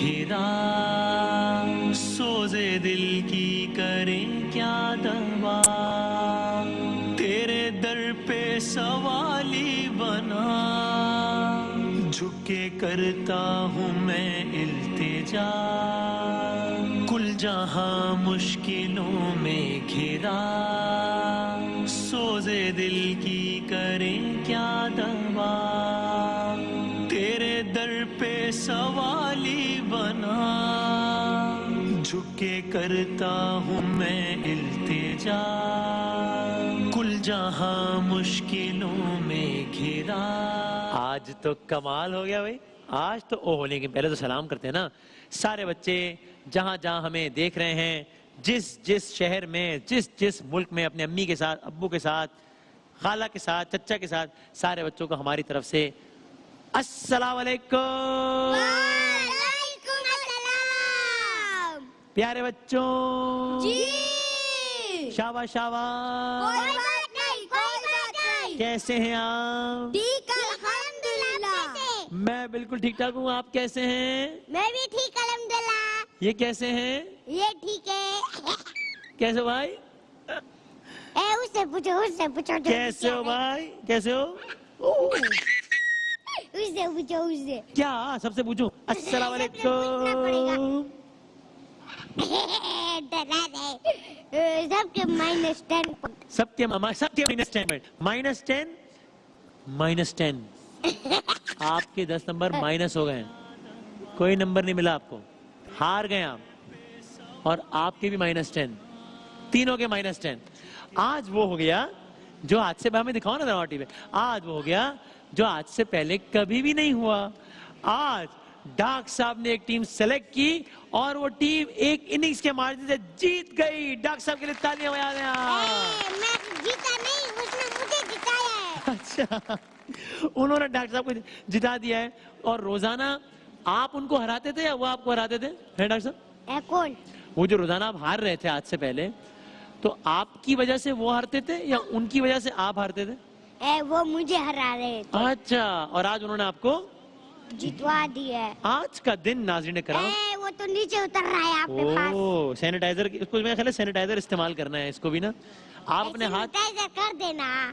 घेरा, सोजे दिल की करें क्या दवा, तेरे दर पे सवाली बना, झुके करता हूँ मैं इल्तिजा, कुल जहां मुश्किलों में घिरा, सोजे दिल की करें क्या दवा, तेरे दर पे सवाली बना, झुके करता हूँ मैं इल्तिजा, कुल जहां मुश्किलों में घिरा। आज तो कमाल हो गया भाई, आज तो ओहो। लेकिन पहले तो सलाम करते हैं ना सारे बच्चे जहां जहां हमें देख रहे हैं, जिस जिस शहर में, जिस जिस मुल्क में अपने अम्मी के साथ, अब्बू के साथ, खाला के साथ, चच्चा के साथ, सारे बच्चों को हमारी तरफ से अस्सलाम वालेकुम। वालेकुम अस्सलाम। प्यारे बच्चों जी। शाबाश शाबाश। कोई बात नहीं, कोई बात नहीं। कैसे हैं आप? ठीक अल्हम्दुलिल्लाह। मैं बिल्कुल ठीक ठाक हूँ, आप कैसे हैं? मैं भी ठीक अल्हम्दुलिल्लाह। ये कैसे हैं? ये ठीक है। कैसे हो भाई? उससे पूछो, उससे पूछो। कैसे हो भाई? कैसे हो? उससे पूछो, उससे। क्या सबसे पूछूं? अस्सलाम वालेकुम। डरा दे। सबके -10। सबके -10 -10 आपके 10 नंबर माइनस हो गए हैं, कोई नंबर नहीं मिला आपको, हार गए आप। और आपके भी -10, तीनों के -10। आज वो हो गया जो आज से, हमें दिखाओ ना दरवाटी पे, आज वो हो गया जो आज से पहले कभी भी नहीं हुआ। आज डॉक्टर साहब ने एक टीम सेलेक्ट की और वो टीम एक इनिंग्स के मार्जिन से जीत गई। डॉक्टर साहब के लिए तालियां बजा दें। मैं जीता नहीं, उसने मुझे जिताया है। अच्छा, उन्होंने डॉक्टर साहब को जिता दिया है। और रोजाना आप उनको हराते थे या वो आपको हराते थे? है डॉक्टर साहब? कौन? वो जो रोजाना आप हार रहे थे आज से पहले, तो आपकी वजह से वो हारते थे या उनकी वजह से आप हारते थे? वो मुझे हरा रहे थे। अच्छा, और आज उन्होंने आपको जितवा दिया है। आज का दिन नाज़रीन कराम, वो तो नीचे उतर रहा है आपके पास। ओ सैनिटाइजर, इसको मेरा ख्याल है सैनिटाइजर इस्तेमाल करना है इसको भी ना। आप अपने हाथ सैनिटाइजर कर देना,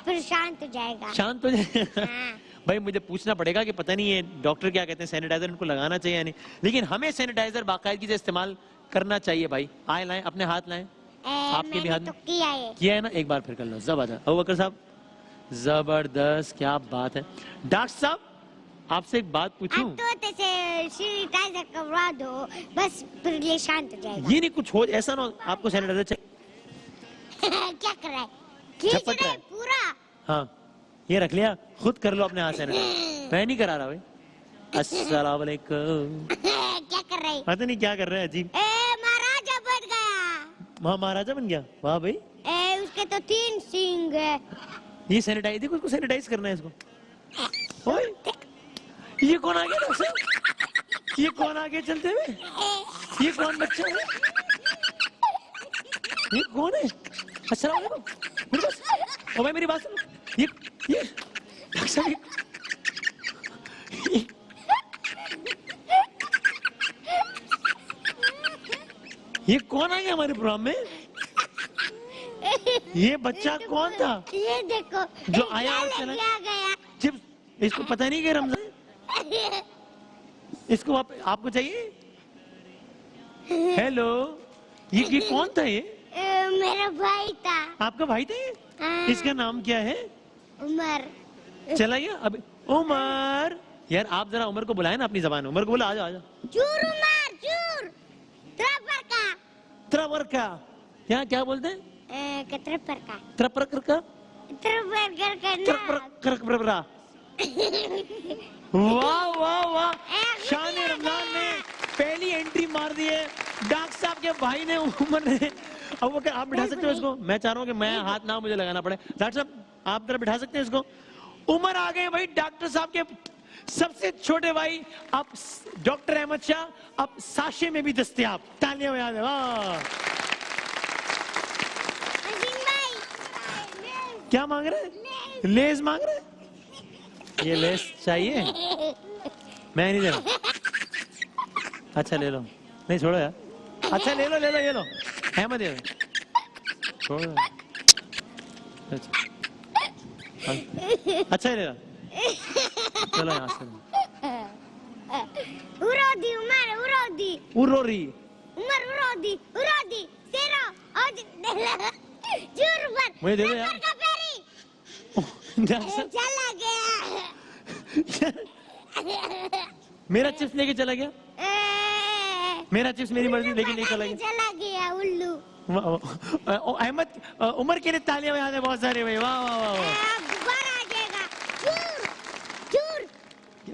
फिर शांत हो जाएगा। शांत हो जाए। हाँ। भाई मुझे पूछना पड़ेगा कि पता नहीं है डॉक्टर क्या कहते हैं, सैनिटाइजर इनको लगाना चाहिए या नहीं, लेकिन हमें सैनिटाइजर बाकायदगी से इस्तेमाल करना चाहिए भाई। आए लाएं, अपने हाथ लाएं। आपके भी हाथ तो किया है ना, एक बार फिर कर लो। जबरदस्त अबू बकर साहब, जबरदस्त, क्या बात है। डॉक्टर साहब आपसे एक बात पूछूं? तो सैनिटाइजर करवा दो बस, फिर ये शांत हो जाएगा। ये नहीं कुछ हो ऐसा ना आपको सैनिटाइजर चाहिए? क्या कर रहा है? खींच झपट रहा रहा है। है पूरा। हाँ, ये रख लिया, खुद कर लो अपने हाथ सैनिटाइजर, मैं नहीं करा रहा भाई। अस्सलाम वालेकुम। क्या कर रहे? पता नहीं क्या कर रहे हैं, अजीब। महाराजा बन गया। महाराजा बन गया, वाह भाई। उसके तो 3 सींग है। ये सैनिटाइज, देखो इसको सैनिटाइज करना है इसको। ओए, ये कौन आ गया डॉक्टर साहब? ये कौन आ गया चलते हुए? ये कौन बच्चा है? ये कौन है? अस्सलाम वालेकुम। मेरे पास, ओ भाई मेरी बात सुनो। ये डॉक्टर साहब, ये कौन आ गया हमारे प्रोग्राम में? ये बच्चा कौन था? ये देखो जो आया और चला गया। जब इसको पता नहीं कि रमजान, इसको आपको चाहिए? हेलो, ये कौन था? ये मेरा भाई था। आपका भाई था ये? इसका नाम क्या है? उमर। चला गया अब उमर। यार आप जरा उमर को बुलाए ना अपनी जबान में। उमर को बोला, आजा आजा। चूर उमर, चूर। त्रपर का। त्रपर का क्या बोलते हैं? त्रपर का। त्रपर का त्रपर त्रपर। वाह वाह वाह, शान रमजान ने पहली एंट्री मार दी है। डॉक्टर साहब के भाई ने, उमर ने। अब वो क्या आप बिठा सकते हो इसको? मैं चाह रहा हूँ कि मैं हाथ ना मुझे लगाना पड़े। डॉक्टर साहब आप जरा बिठा सकते हैं इसको? उमर आ गए भाई, डॉक्टर साहब के सबसे छोटे भाई। अब डॉक्टर अहमद शाह अब साशे में भी दस्तयाब। तालियां बजा दे। वाह, क्या मांग रहे हैं? लेज मांग रहे हैं? ये लेस चाहिए? मैं नहीं दे रहा। अच्छा ले लो, नहीं छोड़ो यार, अच्छा ले लो ये लो, अहमद ये छोड़ो, अच्छा ले लो, चलो यहाँ से। उरोदी उमर उरोदी उरोरी उमर उरोदी उरोदी सेरो और जूर पर मुझे दे दो यार। का पेरी चला गया। मेरा चिप्स लेके चला गया, मेरा चिप्स मेरी मर्जी लेके नहीं चला गया। चला गया उल्लू। अहमद उमर के लिए तालियां बजा दे बहुत सारे भाई, वाह वाह वाह वाह। गुब्बारा आ जाएगा। चूर चूर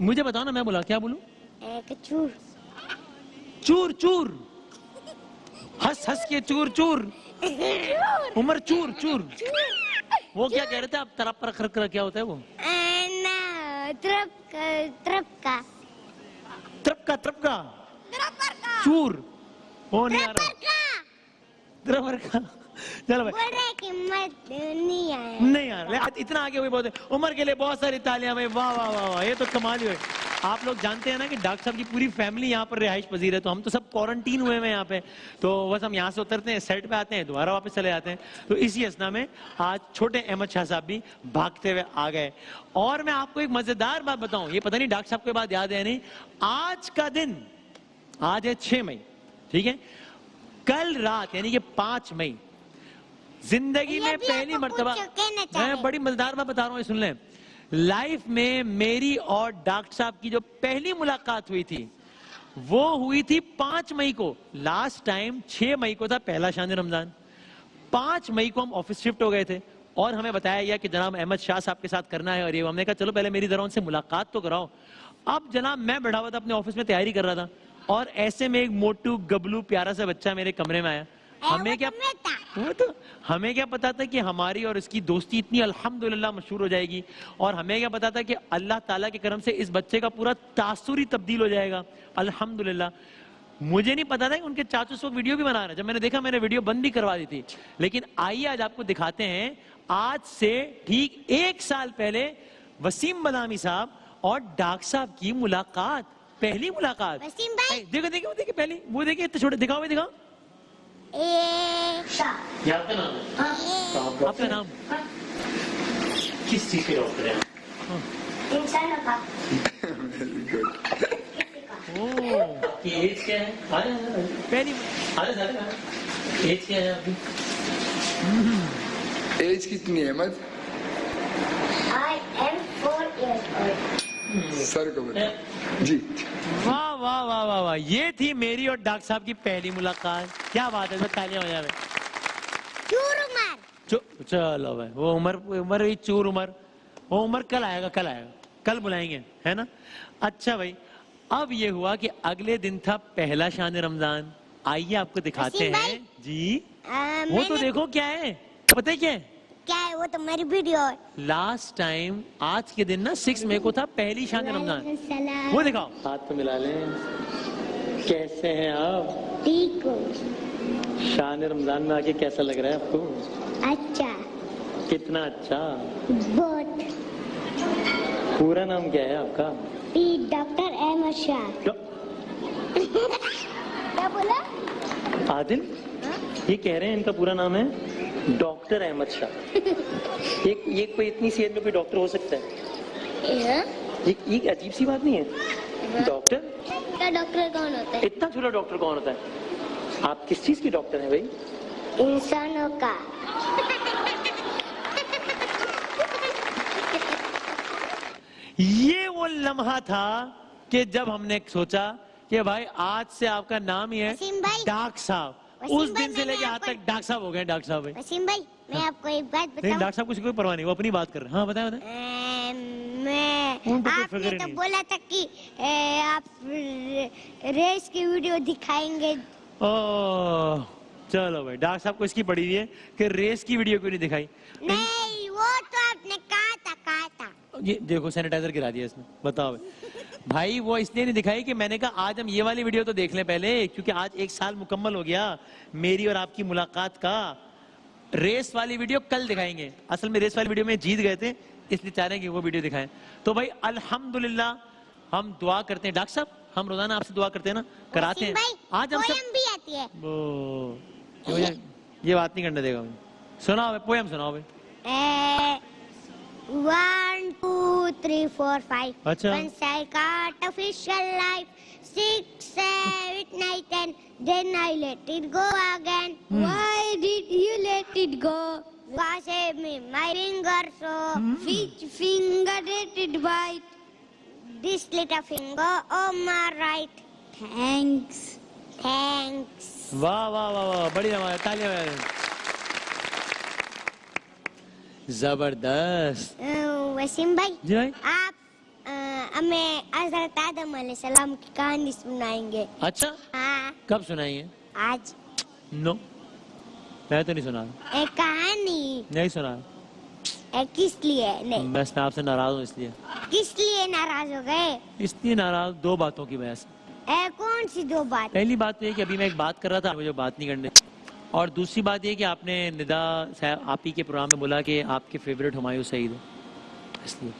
मुझे बताओ ना, मैं बोला क्या बोलूं? एक चूर चूर चूर, हंस हंस के चूर चूर, उमर चूर चूर। वो क्या कह रहे थे आप? तरफ पर खर क्या होता है वो? ना तरफ का तरफ का चूर, वो नहीं आ रहा। तरफ का चलो भाई, बोल रहे कि मत नहीं आया। नहीं आ रहा, इतना आगे हुए बहुत है। उमर के लिए बहुत सारी तालियां भाई, वाह वाह वाह वाह, ये तो कमाल ही है। आप लोग जानते हैं ना कि डॉक्टर साहब की पूरी फैमिली यहाँ पर रिहाइश पजीर है, तो हम तो सब क्वारंटीन हुए हैं यहाँ पे, तो बस हम यहाँ से उतरते हैं, सेट पे आते हैं, दोबारा वापस चले जाते हैं। तो इसी असना में आज छोटे अहमद शाह साहब भी भागते हुए आ गए। और मैं आपको एक मजेदार बात बताऊं, ये पता नहीं डॉक्टर साहब को बात याद है नहीं, आज का दिन, आज है 6 मई, ठीक है, कल रात यानी कि 5 मई, जिंदगी में पहली मर्तबा, मैं बड़ी मजेदार बात बता रहा हूँ, सुन लें, लाइफ में मेरी और डॉक्टर साहब की जो पहली मुलाकात हुई थी वो हुई थी 5 मई को। लास्ट टाइम 6 मई को था पहला शान रमजान, 5 मई को हम ऑफिस शिफ्ट हो गए थे और हमें बताया गया कि जनाब अहमद शाह साहब के साथ करना है, और ये हमने कहा चलो पहले मेरी तरह उनसे मुलाकात तो कराओ। अब जनाब मैं बैठा हुआ था अपने ऑफिस में, तैयारी कर रहा था, और ऐसे में एक मोटू गबलू प्यारा सा बच्चा मेरे कमरे में आया। हमें क्या पता था कि हमारी और इसकी दोस्ती इतनी अल्हम्दुलिल्लाह मशहूर हो जाएगी, और हमें क्या पता था कि अल्लाह ताला के करम से इस बच्चे का पूरा तासुर ही तब्दील हो जाएगा अल्हम्दुलिल्लाह। मुझे नहीं पता था कि उनके चाचू उस वक्त वीडियो भी बना रहे हैं। जब मैंने देखा मैंने वीडियो बंद भी करवा दी थी। लेकिन आइए आज आपको दिखाते हैं, आज से ठीक 1 साल पहले वसीम बदामी साहब और डॉक्टर साहब की मुलाकात, पहली मुलाकात। वसीम भाई देखो देखो देखिए पहली वो देखिए, इतने छोटे, दिखाओ भाई दिखाओ। आपका नाम है? आपका नाम किस चीज के डॉक्टर है? इंसानों का। आपकी एज क्या है? पहली एज क्या है आपकी? एज कितनी है Ahmed? I am 4 years old. Sir को बता जी। वाह वाह वाह वाह वाह, ये थी मेरी और डॉक्टर साहब की पहली मुलाकात। क्या बात है, तालियां हो जाए। चूर उमर। चलो भाई, वो उमर ही चूर उमर, वो उमर कल आएगा, कल बुलाएंगे, है ना? अच्छा भाई, अब ये हुआ कि अगले दिन था पहला शान रमजान। आइए आपको दिखाते हैं जी। वो तो देखो क्या है, पता है क्या है? क्या है वो? तो मेरी वीडियो है। लास्ट टाइम आज के दिन ना 6 मई को था पहली शान रमजान। वो दिखाओ, हाथ तो मिला लें। कैसे हैं आप? ठीक हो? शान रमजान में आके कैसा लग रहा है आपको? अच्छा। कितना अच्छा? बहुत। पूरा नाम क्या है आपका? डॉक्टर अहमद शाह। क्या बोला? आदिल, ये कह रहे हैं इनका पूरा नाम है डॉक्टर अहमद शाह। ये कोई इतनी सी एज में कोई डॉक्टर हो सकता है? ये अजीब सी बात नहीं है? डॉक्टर? डॉक्टर कौन होता है? इतना छोटा डॉक्टर कौन होता है? आप किस चीज की डॉक्टर हैं भाई? इंसानों का। ये वो लम्हा था कि जब हमने सोचा कि भाई आज से आपका नाम ही है वसीम भाई। डॉक्टर साहब। वसीम उस भाई, दिन से लेके आज तक डॉक्टर साहब हो गए। डॉक्टर साहब भाई, वसीम भाई, मैं आपको एक बात नहीं बताऊं? डॉक्टर साहब कुछ कोई परवाह नहीं, वो अपनी बात कर रहे हैं। हाँ बताएं बताएं। आपने तो बोला था कि आप रेस की वीडियो दिखाएंगे। ओह चलो भाई, डॉक्टर साहब को इसकी पड़ी हुई है कि रेस की वीडियो क्यों नहीं दिखाई। नहीं, वो तो आपने कहा था। ये देखो सैनिटाइजर गिरा दिया इसने, बताओ भाई। वो इसलिए नहीं दिखाई कि मैंने कहा आज हम ये वाली वीडियो तो देख लें पहले, क्योंकि आज 1 साल मुकम्मल हो गया मेरी और आपकी मुलाकात का। रेस वाली वीडियो कल दिखाएंगे। असल में रेस वाली वीडियो में जीत गए थे, इसलिए चाह रहे हैं कि वो वीडियो दिखाएं। तो भाई अल्हम्दुलिल्लाह हम दुआ करते हैं। डॉक्टर साहब हम रोजाना आपसे दुआ करते हैं ना, कराते हैं। भाई, आज हम सब पोयम भी आती है। ये बात नहीं करने देगा मुझे। सुनाओ भाई, पोयम सुनाओ भाई। 1 2 3 4 5 अच्छा। Once I got a official life 6 7 9 10 then I let it go again. Why did you let it go? Was me my finger so which finger did it bite? This little finger on my right. Thanks. वाह वाह वाह वाह, बढ़िया वाह, तालियां बजाएं। जबरदस्त। वसीम भाई, जी भाई। आप हमें हजरत आदम अलैहिस्सलाम की कहानी सुनाएंगे। अच्छा, हाँ, कब सुनाइए? आज नो, मैं तो नहीं सुना। एक कहानी नहीं सुना। किस लिए नहीं? बस मैं आपसे नाराज हूँ इसलिए। किस लिए नाराज हो गए? इसलिए नाराज दो बातों की वजह से। कौन सी दो बात? पहली बात तो ये कि अभी मैं एक बात कर रहा था, मुझे बात नहीं करने। और दूसरी बात ये कि आपने निदा साहब आप ही के प्रोग्राम में बोला कि आपके फेवरेट हुमायूं सईद है, इसलिए।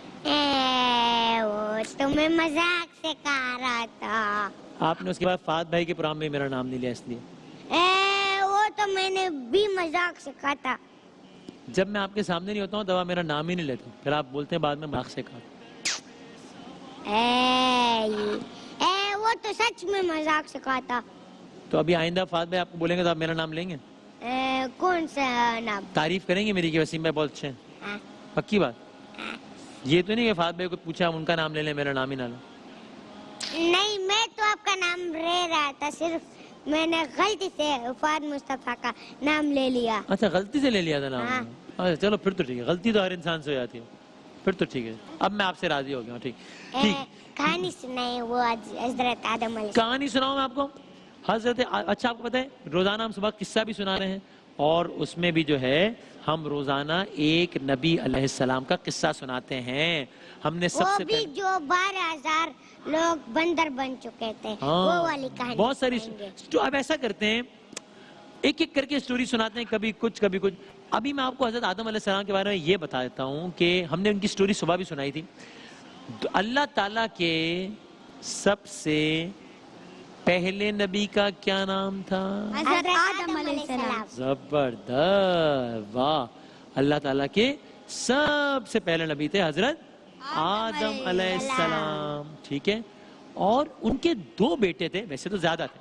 वो तो मैं मजाक से कह रहा था। आपने उसके बाद फात भाई के प्रोग्राम में मेरा नाम नहीं लिया, इसलिए। वो तो मैंने भी मजाक से कहा था। जब मैं आपके सामने नहीं होता हूँ दवा मेरा नाम ही नहीं लेते, फिर आप बोलते हैं बाद में मजाक से कहा। वो तो सच में मजाक से कहा था। तो अभी आइंदा फात भाई आपको बोलेंगे तो आप मेरा नाम लेंगे? कौन सा नाम? तारीफ करेंगे मेरी कि वसीम भाई बहुत अच्छे हैं? हाँ। पक्की बात? ये तो नहीं कि फात भाई को पूछा उनका नाम ले लें, मेरा नाम ही ना लो। नहीं, मैं तो आपका नाम ले रहा था, सिर्फ मैंने गलती से फहद मुस्तफा का नाम ले लिया। अच्छा, गलती से ले लिया था नाम? हाँ। अच्छा चलो फिर तो ठीक है, गलती तो हर इंसान से हो जाती है, फिर तो ठीक है। अब मैं आपसे राजी हो गया। ठीक ठीक। कहानी सुनाए वो हजरत आदम अलैहिस्सलाम। कहानी सुनाऊं मैं आपको? हजरत अच्छा, आपको पता है रोजाना हम सुबह किस्सा भी सुना रहे हैं, और उसमें भी जो है हम रोजाना एक नबी अलैहिस्सलाम का किस्सा सुनाते हैं। हमने सबसे वो भी जो 12,000 लोग बंदर बन चुके थे, वो वाली कहानी बहुत सारी। सुनाएंगे। तो अब ऐसा करते हैं, एक एक करके स्टोरी सुनाते हैं, कभी कुछ कभी कुछ। अभी मैं आपको हजरत आदम अलैहिस्सलाम के बारे में ये बता देता हूँ कि हमने उनकी स्टोरी सुबह भी सुनाई थी। तो अल्लाह ताला के सबसे पहले नबी का क्या नाम था? हजरत आदम अलैहिस्सलाम। जबरदस्त, वाह। अल्लाह ताला के सबसे पहले नबी थे हजरत आदम अलैहिस्सलाम, ठीक है। और उनके 2 बेटे थे, वैसे तो ज्यादा थे,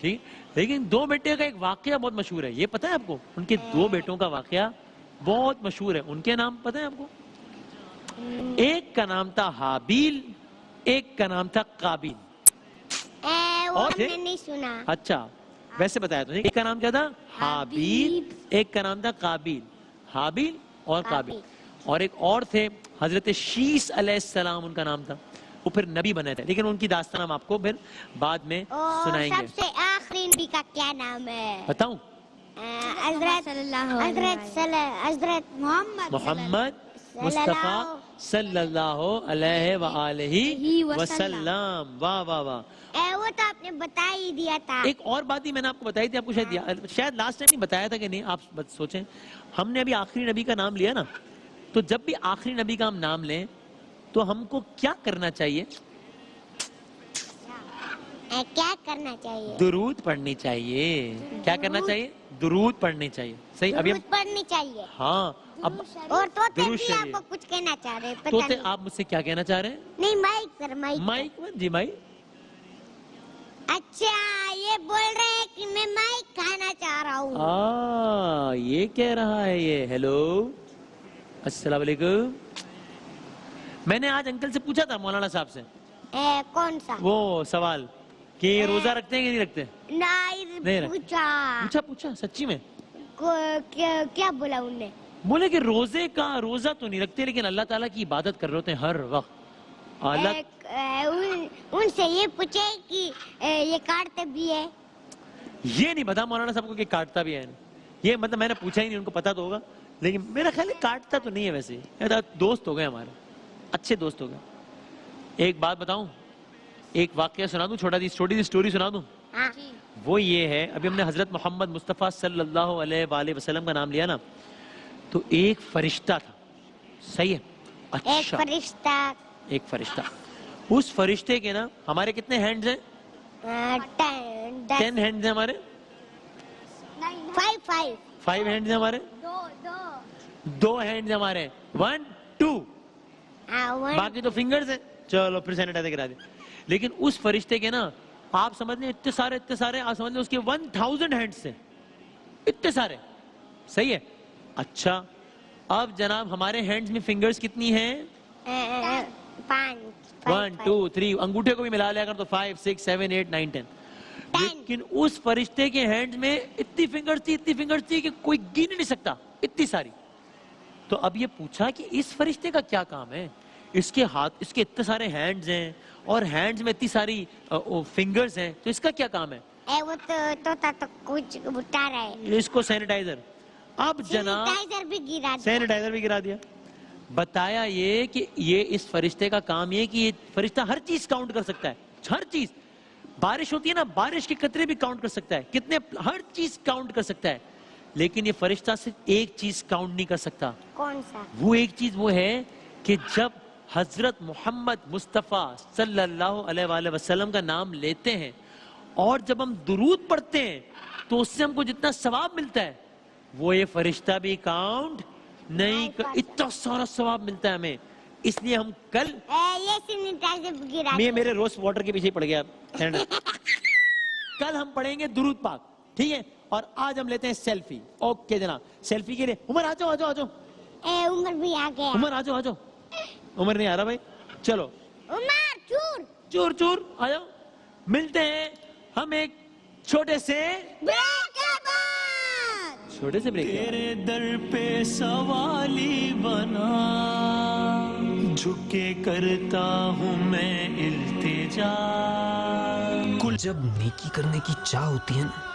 ठीक, लेकिन 2 बेटे का एक वाकया बहुत मशहूर है, ये पता है आपको? उनके 2 बेटों का वाकया बहुत मशहूर है। उनके नाम पता है आपको? एक का नाम था हाबील, एक का नाम था काबिल। वो और थे? हमने नहीं सुना। अच्छा, वैसे बताया तो, एक का नाम क्या था? हाबील, एक का नाम था काबिल। हाबील और काबिल। और एक और थे हजरत शीस अलैहिस्सलाम, उनका नाम था। वो फिर नबी बने थे, लेकिन उनकी दास्तान हम आपको फिर बाद में सुनाएंगे। सबसे आखिरी नबी का क्या नाम है? बताऊं? हजरत मोहम्मद मुस्तफा सल्लल्लाहु अलैहि वसल्लम। वाह वाह वाह। वो तो आपने बता ही दिया था। एक और बात ही मैंने आपको बताई थी, आपको शायद लास्ट टाइम नहीं बताया था कि नहीं, आप सोचें। हमने अभी आखिरी नबी का नाम लिया ना, तो जब भी आखिरी नबी का हम नाम लें तो हमको क्या करना चाहिए? क्या करना चाहिए? दुरूद पढ़नी चाहिए। क्या करना चाहिए? दुरूद पढ़नी चाहिए। सही, अभी हम पढ़नी चाहिए। हाँ, अब और तोते दुरूद भी शरीफ। आपको कुछ कहना चाह रहे हैं, पता तोते नहीं। आप मुझसे क्या कहना चाह रहे हैं? नहीं, माइक पर, माइक माइक जी, माइक। अच्छा, ये बोल रहे हैं कि मैं माइक खाना चाह रहा हूँ। ये कह रहा है ये। हेलो, अस्सलाम वालेकुम। मैंने आज अंकल से पूछा था, मौलाना साहब से। कौन सा? वो सवाल कि ये रोजा रखते हैं कि नहीं रखते? नहीं पूछा। पूछा सच्ची में? क्या बोला उन्होंने? बोले कि रोजा तो नहीं रखते, लेकिन अल्लाह ताला की इबादत कर रहे होते हैं हर वक्त। उनसे ये पूछे कि ये काटते भी है? ये नहीं पता मौलाना साहब को कि काटता भी है। ये मतलब मैंने पूछा ही नहीं, उनको पता तो होगा, लेकिन मेरा ख्याल है काटता तो नहीं है। वैसे दोस्त हो गए हमारे, अच्छे दोस्त हो गए। एक बात बताऊं, एक वाकया सुना दूं, छोटी सी स्टोरी सुना दूं? हाँ। वो ये है, अभी हमने हजरत मोहम्मद मुस्तफ़ा सल्लल्लाहु अलैहि वसल्लम का नाम लिया ना, तो एक फरिश्ता था। सही है? अच्छा, एक फरिश्ता, उस फरिश्ते के ना हमारे कितने हैंड्स हैं? 10 हैंड्स हैं हमारे। 5 हैंड्स हैं हमारे। 2 हैंड्स हमारे। 1 2 बाकी तो फिंगर्स हैं। चलो फिर सैनिटाइजर गिरा दे। लेकिन उस फरिश्ते के ना आप समझ लें इतने सारे आप समझ लें उसके 1000 हैंड्स हैं, इतने सारे। सही है। अच्छा अब जनाब हमारे हैंड्स में फिंगर्स कितनी हैं? 1 2 3 अंगूठे को भी मिला लिया अगर तो 5 6 7 8 9 10। लेकिन उस फरिश्ते के हैंड्स में इतनी फिंगर्स थी कि कोई गिन नहीं सकता, इतनी सारी। तो अब ये पूछा कि इस फरिश्ते का क्या काम है? इसके हाथ, इसके इतने सारे हैंड्स हैं और हैंड्स में इतनी सारी फिंगर्स हैं, तो इसका क्या काम है? वो तो कुछ उठा रहा है। इसको सैनिटाइजर। अब जनाब सैनिटाइजर भी गिरा दिया। बताया ये कि ये इस फरिश्ते का काम ये कि ये फरिश्ता हर चीज काउंट कर सकता है, हर चीज। बारिश होती है ना, बारिश के कतरे भी काउंट कर सकता है, कितने, हर चीज काउंट कर सकता है। लेकिन ये फरिश्ता सिर्फ एक चीज काउंट नहीं कर सकता। कौन सा? वो एक चीज वो है कि जब हजरत मोहम्मद मुस्तफा सल्लल्लाहु अलैहि वसल्लम का नाम लेते हैं और जब हम दुरूद पढ़ते हैं तो उससे हमको जितना सवाब मिलता है वो ये फरिश्ता भी काउंट नहीं कर, इतना सारा सवाब मिलता है हमें। इसलिए हम कल ये सैनिटाइजर गिरा मैं मेरे रोज वाटर के पीछे पड़ गया। कल हम पढ़ेंगे दुरूद पाक, ठीक है? और आज हम लेते हैं सेल्फी। ओके जनाब, सेल्फी के लिए उमर आ जाओ, आ जाओ, आ जाओ। उमर भी आ गया। उमर आ जाओ, आ जाओ। उमर नहीं आ रहा भाई, चलो उमर चूर चूर आ जाओ। मिलते हैं हम एक छोटे से ब्रेक के बाद। छोटे से ब्रेक। तेरे दर पे सवाली बना झुके करता हूँ मैं इल्तिजा। जब नेकी करने की चाह होती है ना